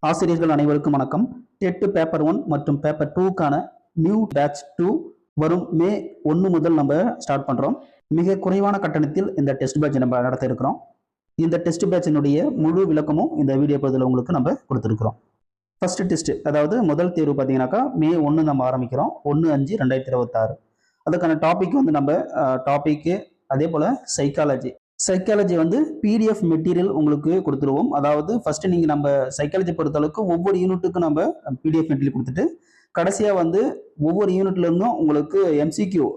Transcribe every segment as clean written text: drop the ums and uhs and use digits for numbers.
ஆசிரியர்கள் அனைவருக்கும் வணக்கம். டெட் பேப்பர் 1 மற்றும் பேப்பர் 2க்கான நியூ பேட்ச் 2 வரும் மே 1 முதல் நம்ம ஸ்டார்ட் பண்றோம். மிக குறைவான கட்டணத்தில் இந்த டெஸ்ட் பேட்ச் நம்ம நடத்த இருக்கிறோம். இந்த டெஸ்ட் பேட்சினுடைய முழு விளக்கமும் இந்த வீடியோ பதிவில் உங்களுக்கு நம்ம கொடுத்துருக்கிறோம். ஃபர்ஸ்ட் டெஸ்ட், அதாவது முதல் தேர்வு பார்த்தீங்கன்னாக்கா மே 1 நம்ம ஆரம்பிக்கிறோம், 1/5/2026. அதுக்கான டாபிக் வந்து நம்ம டாபிக்கு அதே போல் சைக்காலஜி வந்து பிடிஎஃப் மெட்டீரியல் உங்களுக்கு கொடுத்துருவோம். அதாவது ஃபர்ஸ்ட் நீங்கள் நம்ம சைக்காலஜி பொறுத்தளவுக்கு ஒவ்வொரு யூனிட்டுக்கும் நம்ம பிடிஎஃப் மெட்டீரியல் கொடுத்துட்டு கடைசியாக வந்து ஒவ்வொரு யூனிட்ல இருந்தும் உங்களுக்கு எம்சிக்யூ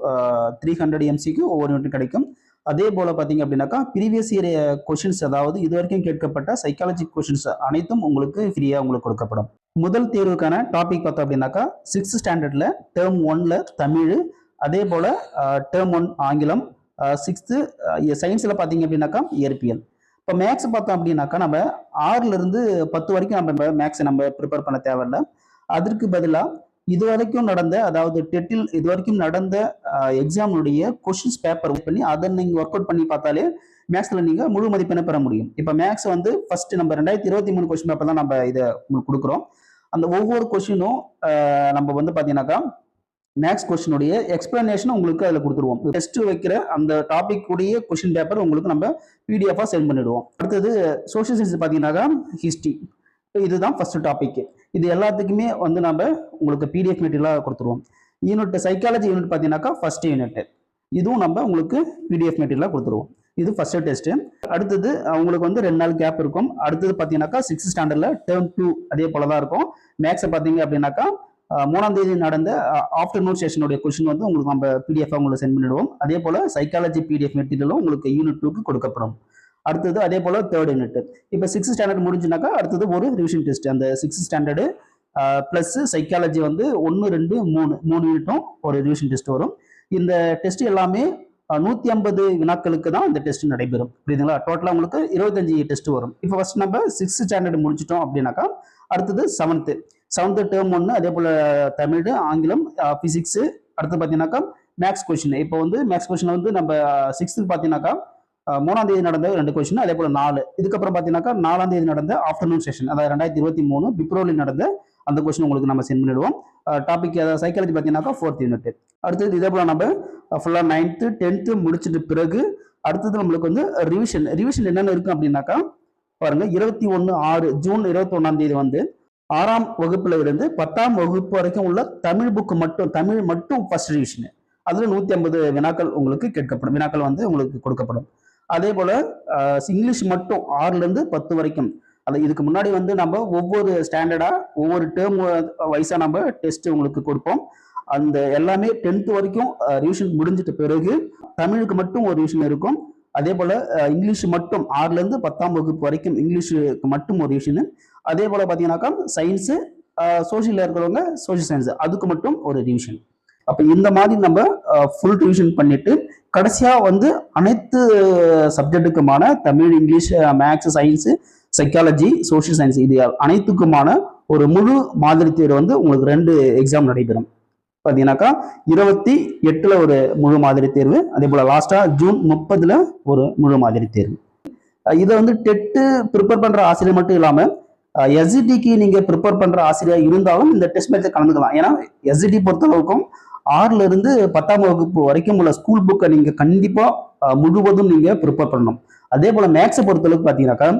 300 எம்சிக்யூ ஒவ்வொரு யூனிட் கிடைக்கும். அதே போல் பார்த்தீங்க அப்படின்னாக்கா ப்ரீவியஸ் இயர் கொஷின்ஸ், அதாவது இது வரைக்கும் கேட்கப்பட்ட சைக்காலஜி கொஷின்ஸ் அனைத்தும் உங்களுக்கு ஃப்ரீயாக உங்களுக்கு கொடுக்கப்படும். முதல் தேர்வுக்கான டாபிக் பார்த்தோம் அப்படின்னாக்கா 6th ஸ்டாண்டர்டில் டேர்ம் 1ல் தமிழ், அதே போல் டேர்ம் 1 ஆங்கிலம், 6th சயின்ஸில் பார்த்தீங்க அப்படின்னாக்கா இயற்பியல். இப்போ மேக்ஸ் பார்த்தோம் அப்படின்னாக்கா நம்ம 6லேருந்து 10 வரைக்கும் நம்ம மேக்ஸ் நம்ம ப்ரிப்பேர் பண்ண தேவையில்லை. அதற்கு பதிலாக இது வரைக்கும் நடந்த, அதாவது டெட்டில் இது வரைக்கும் நடந்த எக்ஸாமுடைய கொஷின்ஸ் பேப்பர் பண்ணி அதை நீங்கள் ஒர்க் அவுட் பண்ணி பார்த்தாலே மேக்ஸில் நீங்கள் முழு மதிப்பெண்ணை பெற முடியும். இப்போ மேக்ஸ் வந்து ஃபர்ஸ்ட் நம்ம 2023 கொஷின் பேப்பர் தான் நம்ம இதை உங்களுக்கு கொடுக்குறோம். அந்த ஒவ்வொரு கொஷினும் நம்ம வந்து பார்த்தீங்கன்னாக்கா மேக்ஸ் கொஸ்டினுடைய எக்ஸ்பிளனேஷன் உங்களுக்கு அதில் கொடுத்துருவோம். டெஸ்ட் வைக்கிற அந்த டாபிக் உடைய கொஸ்டின் பேப்பர் உங்களுக்கு நம்ம பிடிஎஃபாக சென்ட் பண்ணிடுவோம். அடுத்தது சோஷியல் சயின்ஸ் பார்த்தீங்கன்னாக்கா ஹிஸ்ட்ரி, இதுதான் ஃபர்ஸ்ட் டாபிக். இது எல்லாத்துக்குமே வந்து நம்ம உங்களுக்கு பிடிஎஃப் மெட்டீரியலாக கொடுத்துருவோம். யூனிட் சைக்காலஜி யூனிட் பார்த்தீங்கன்னாக்கா ஃபர்ஸ்ட் யூனிட், இதுவும் நம்ம உங்களுக்கு பிடிஎஃப் மெட்டீரியலாக கொடுத்துருவோம். இது ஃபர்ஸ்ட் டெஸ்ட். அடுத்தது உங்களுக்கு வந்து 2 நாள் கேப் இருக்கும். அடுத்தது பார்த்தீங்கன்னாக்கா 6th ஸ்டாண்டர்டில் டேர்ம் 2 அதே போல தான் இருக்கும். மேக்ஸை பார்த்தீங்க அப்படின்னாக்கா 3ஆம் தேதி நடந்த ஆஃப்டர்நூன் செஷனுடைய கொஸ்டின் வந்து உங்களுக்கு நம்ம பிடிஎஃப் உங்களுக்கு சென்ட் பண்ணிடுவோம். அதே போல சைக்காலஜி பிடிஎஃப் மெட்டீரியலும் உங்களுக்கு யூனிட் 2க்கு கொடுக்கப்படும். அடுத்தது அதே போல 3rd யூனிட். இப்போ 6th ஸ்டாண்டர்ட் முடிஞ்சுனாக்கா அடுத்தது ஒரு ரிவிஷன் டெஸ்ட். அந்த 6th ஸ்டாண்டர்டு பிளஸ் சைக்காலஜி வந்து 1, 2, 3 யூனிட்டும் ஒரு ரிவிஷன் டெஸ்ட் வரும். இந்த டெஸ்ட் எல்லாமே 150 வினாக்களுக்கு தான் இந்த டெஸ்ட் நடைபெறும். புரியுதுங்களா? டோட்டலாக உங்களுக்கு 25 டெஸ்ட் வரும். இப்போ ஃபர்ஸ்ட் நம்ம 6th ஸ்டாண்டர்ட் முடிச்சிட்டோம் அப்படின்னாக்கா அடுத்தது 7th டேர்ம் 1, அதே போல் தமிழ், ஆங்கிலம், ஃபிசிக்ஸு, அடுத்து பார்த்தீங்கன்னாக்கா மேக்ஸ் கொஸ்டின். இப்போ வந்து மேக்ஸ் கொஸ்டின் வந்து நம்ம 6th பார்த்தீங்கன்னாக்கா 3ஆம் தேதி நடந்த 2 கொஸ்டின், அதே போல் 4. இதுக்கப்புறம் பார்த்தீங்கன்னாக்கா 4ஆம் தேதி நடந்த ஆஃப்டர்நூன் செஷன், அதாவது 2023 பிப்ரவரியில் நடந்த அந்த கொஸ்டின் உங்களுக்கு நம்ம சென்ட் பண்ணிடுவோம். டாபிக் சைக்காலஜி பார்த்தீங்கன்னாக்கா 4th யூனிட். அடுத்தது இதே போல் நம்ம ஃபுல்லாக 9th 10th முடிச்சிட்டு பிறகு அடுத்தது நம்மளுக்கு வந்து ரிவிஷன் என்னென்ன இருக்கும் அப்படின்னாக்கா பாருங்க, 21/6 ஜூன் 21ஆம் தேதி வந்து 6ஆம் வகுப்புல இருந்து 10ஆம் வகுப்பு வரைக்கும் உள்ள தமிழ் புக்கு மட்டும், தமிழ் மட்டும் ஃபர்ஸ்ட் ரிவிஷன். அதுல 150 வினாக்கள் உங்களுக்கு கேட்கப்படும், வினாக்கள் வந்து உங்களுக்கு கொடுக்கப்படும். அதே போல இங்கிலீஷ் மட்டும் 6லேருந்து 10 வரைக்கும். அது இதுக்கு முன்னாடி வந்து நம்ம ஒவ்வொரு ஸ்டாண்டர்டா ஒவ்வொரு டேர்ம் வைஸா நம்ம டெஸ்ட் உங்களுக்கு கொடுப்போம். அந்த எல்லாமே 10th வரைக்கும் ரிவிஷன் முடிஞ்சிட்ட பிறகு தமிழுக்கு மட்டும் ஒரு ரிவிஷன் இருக்கும். அதே போல இங்கிலீஷ் மட்டும் 6லேருந்து 10ஆம் வகுப்பு வரைக்கும் இங்கிலீஷுக்கு மட்டும் ஒரு ரிவிஷன். அதே போல பார்த்தீங்கன்னாக்கா சயின்ஸு, சோசியலில் இருக்கிறவங்க சோசியல் சயின்ஸ், அதுக்கு மட்டும் ஒரு ரிவிஷன். அப்போ இந்த மாதிரி நம்ம ஃபுல் ரிவிஷன் பண்ணிட்டு கடைசியாக வந்து அனைத்து சப்ஜெக்டுக்குமான Tamil, English, maths, science, psychology, social science, இது அனைத்துக்குமான ஒரு முழு மாதிரி தேர்வு வந்து உங்களுக்கு 2 எக்ஸாம் நடைபெறும். பார்த்தீங்கன்னாக்கா 28ல் ஒரு முழு மாதிரி தேர்வு, அதே போல் லாஸ்ட்டாக ஜூன் 30ல் ஒரு முழு மாதிரி தேர்வு. இதை வந்து டெட்டு ப்ரிப்பேர் பண்ணுற ஆசிரியர் மட்டும் இல்லாமல் எஸ்இடிக்கு நீங்கள் ப்ரிப்பேர் பண்ணுற ஆசிரியர் இருந்தாலும் இந்த டெஸ்ட் மேட்சை கலந்துக்கலாம். ஏன்னா எஸ்இடி பொறுத்தளவுக்கும் 6லேருந்து 10ஆம் வகுப்பு வரைக்கும் உள்ள ஸ்கூல் புக்கை நீங்கள் கண்டிப்பாக முழுவதும் நீங்கள் ப்ரிப்பேர் பண்ணணும். அதே போல் மேக்ஸை பொறுத்தளவுக்கு பார்த்தீங்கன்னாக்கா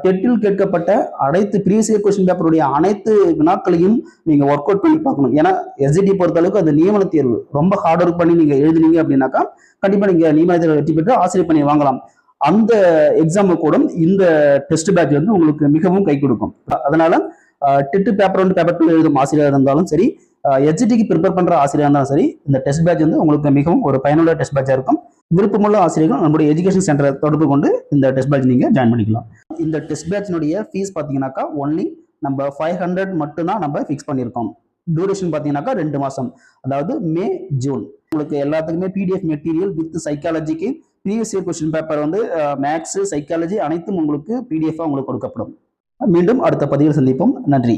டெட்டில் கேட்கப்பட்ட அனைத்து ப்ரீவியஸ் இயர் கொஸ்டின் பேப்பருடைய அனைத்து வினாக்களையும் நீங்கள் ஒர்க் அவுட் பண்ணி பார்க்கணும். ஏன்னா எஸ்இடி பொறுத்தளவுக்கு அது நியமன தேர்வு, ரொம்ப ஹார்ட் ஒர்க் பண்ணி நீங்கள் எழுதுனீங்க அப்படின்னாக்கா கண்டிப்பாக நீங்கள் நியமன தேர்வு வெற்றி பெற்று ஆசிரியர் பண்ணி வாங்கலாம். அந்த எக்ஸாமு கூட இந்த டெஸ்ட் பேட்ச் வந்து உங்களுக்கு மிகவும் கை கொடுக்கும். அதனால டெட் பேப்பர் 1 பேப்பர் 2 எழுதும் ஆசிரியர் இருந்தாலும் சரி, எஸ்இடிக்கு ப்ரிப்பேர் பண்ற ஆசிரியர் இருந்தாலும் சரி, இந்த டெஸ்ட் பேட்ச் வந்து உங்களுக்கு மிகவும் ஒரு பயனுள்ள டெஸ்ட் பேட்சா இருக்கும். விருப்பமுள்ள ஆசிரியர்கள் நம்முடைய எஜுகேஷன் சென்டரை தொடர்பு கொண்டு இந்த டெஸ்ட் பேட்ச் நீங்க ஜாயின் பண்ணிக்கலாம். இந்த டெஸ்ட் பேட்சினுடைய ஃபீஸ் பார்த்தீங்கன்னாக்கா ஒன்லி நம்ம 500 மட்டும்தான் நம்ம ஃபிக்ஸ் பண்ணியிருக்கோம். டியூரேஷன் பார்த்தீங்கன்னாக்கா 2 மாசம், அதாவது மே ஜூன். உங்களுக்கு எல்லாத்துக்குமே பிடிஎஃப் மெட்டீரியல் வித் சைக்காலஜிக்கு ப்ரீவியஸ் இயர் கொஸ்டின் பேப்பர் வந்து மேக்ஸ், சைக்காலஜி அனைத்தும் உங்களுக்கு பிடிஎஃபாக உங்களுக்கு கொடுக்கப்படும். மீண்டும் அடுத்த பதிவில் சந்திப்போம். நன்றி.